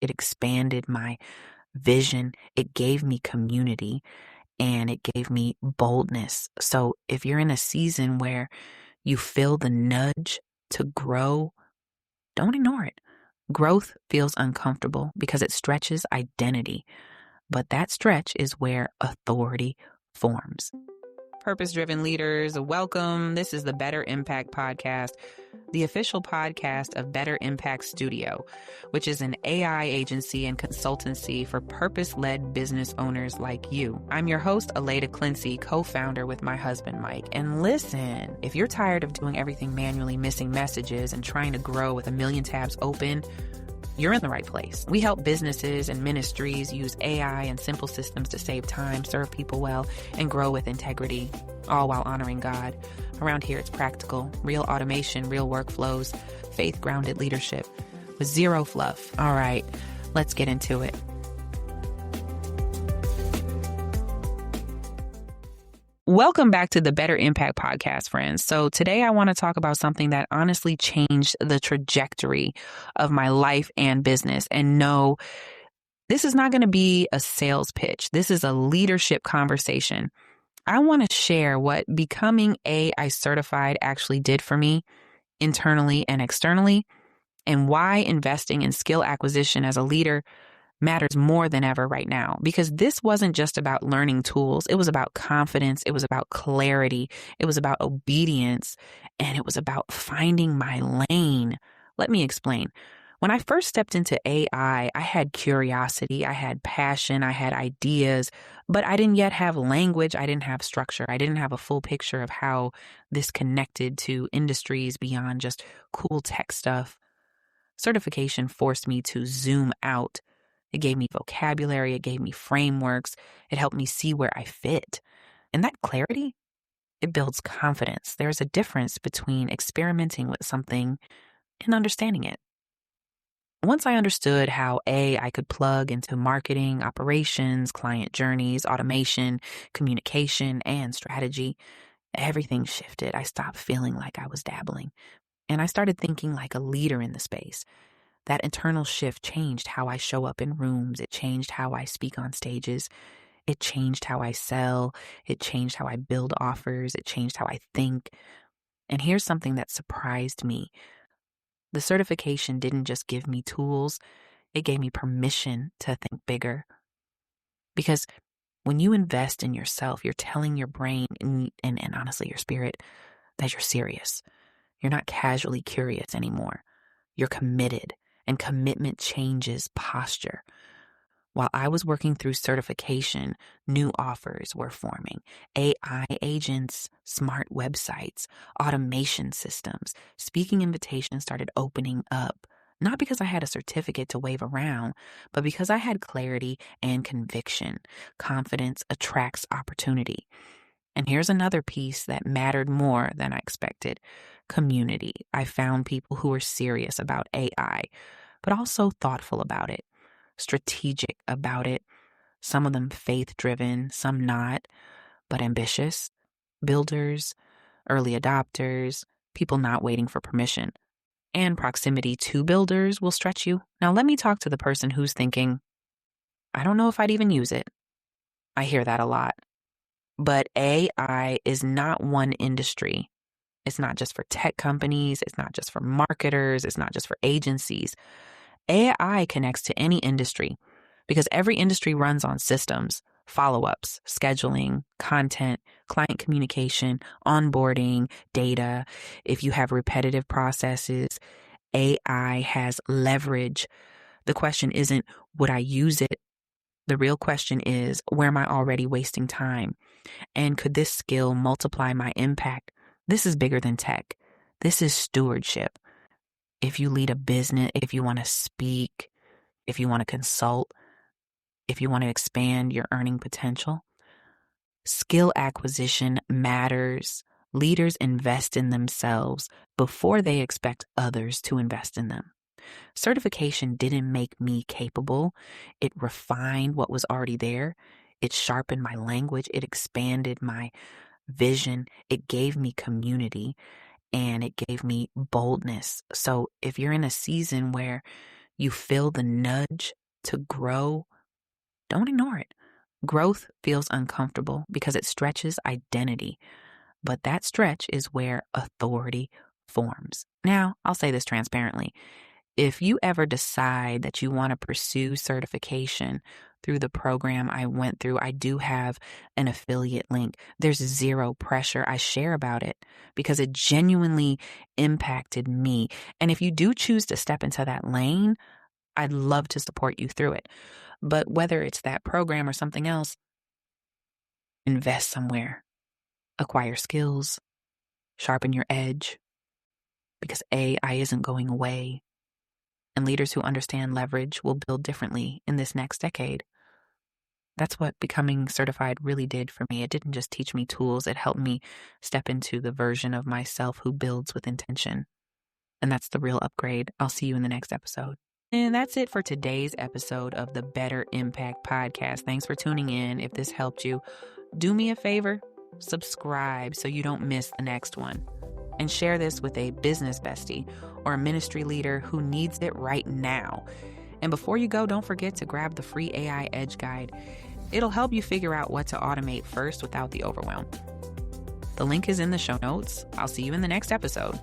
It expanded my vision. It gave me community, and it gave me boldness. So if you're in a season where you feel the nudge to grow, don't ignore it. Growth feels uncomfortable because it stretches identity, but that stretch is where authority forms. Purpose-driven leaders, welcome. This is the Better Impact Podcast, the official podcast of Better Impact Studio, which is an AI agency and consultancy for purpose-led business owners like you. I'm your host, Aleda Clincy, co-founder with my husband, Mike. And listen, if you're tired of doing everything manually, missing messages, and trying to grow with a million tabs open, you're in the right place. We help businesses and ministries use AI and simple systems to save time, serve people well, and grow with integrity, all while honoring God. Around here, it's practical, real automation, real workflows, faith-grounded leadership with zero fluff. All right, let's get into it. Welcome back to the Better Impact Podcast, friends. So today I want to talk about something that honestly changed the trajectory of my life and business. And no, this is not going to be a sales pitch. This is a leadership conversation. I want to share what becoming AI certified actually did for me internally and externally, and why investing in skill acquisition as a leader matters more than ever right now. Because this wasn't just about learning tools. It was about confidence. It was about clarity. It was about obedience. And it was about finding my lane. Let me explain. When I first stepped into AI, I had curiosity, I had passion, I had ideas, but I didn't yet have language. I didn't have structure. I didn't have a full picture of how this connected to industries beyond just cool tech stuff. Certification forced me to zoom out. It gave me vocabulary. It gave me frameworks. It helped me see where I fit. And that clarity, it builds confidence. There's a difference between experimenting with something and understanding it. Once I understood how I could plug into marketing, operations, client journeys, automation, communication, and strategy, everything shifted. I stopped feeling like I was dabbling, and I started thinking like a leader in the space. That internal shift changed how I show up in rooms. It changed how I speak on stages. It changed how I sell. It changed how I build offers. It changed how I think. And here's something that surprised me. The certification didn't just give me tools. It gave me permission to think bigger. Because when you invest in yourself, you're telling your brain and honestly your spirit that you're serious. You're not casually curious anymore. You're committed. And commitment changes posture. While I was working through certification, new offers were forming. AI agents, smart websites, automation systems, speaking invitations started opening up. Not because I had a certificate to wave around, but because I had clarity and conviction. Confidence attracts opportunity. And here's another piece that mattered more than I expected. Community. I found people who were serious about AI, but also thoughtful about it, strategic about it, some of them faith-driven, some not, but ambitious, builders, early adopters, people not waiting for permission. And proximity to builders will stretch you. Now let me talk to the person who's thinking, I don't know if I'd even use it. I hear that a lot. But AI is not one industry. It's not just for tech companies. It's not just for marketers. It's not just for agencies. AI connects to any industry because every industry runs on systems, follow-ups, scheduling, content, client communication, onboarding, data. If you have repetitive processes, AI has leverage. The question isn't, would I use it? The real question is, where am I already wasting time? And could this skill multiply my impact? This is bigger than tech. This is stewardship. If you lead a business, if you want to speak, if you want to consult, if you want to expand your earning potential, skill acquisition matters. Leaders invest in themselves before they expect others to invest in them. Certification didn't make me capable. It refined what was already there. It sharpened my language. It expanded my vision. It gave me community, and it gave me boldness. So if you're in a season where you feel the nudge to grow, don't ignore it. Growth feels uncomfortable because it stretches identity, but that stretch is where authority forms. Now, I'll say this transparently. If you ever decide that you want to pursue certification through the program I went through, I do have an affiliate link. There's zero pressure. I share about it because it genuinely impacted me. And if you do choose to step into that lane, I'd love to support you through it. But whether it's that program or something else, invest somewhere, acquire skills, sharpen your edge, because AI isn't going away. And leaders who understand leverage will build differently in this next decade. That's what becoming certified really did for me. It didn't just teach me tools, it helped me step into the version of myself who builds with intention. And that's the real upgrade. I'll see you in the next episode. And that's it for today's episode of the Better Impact Podcast. Thanks for tuning in. If this helped you, do me a favor, subscribe so you don't miss the next one. And share this with a business bestie or a ministry leader who needs it right now. And before you go, don't forget to grab the free AI Edge Guide. It'll help you figure out what to automate first without the overwhelm. The link is in the show notes. I'll see you in the next episode.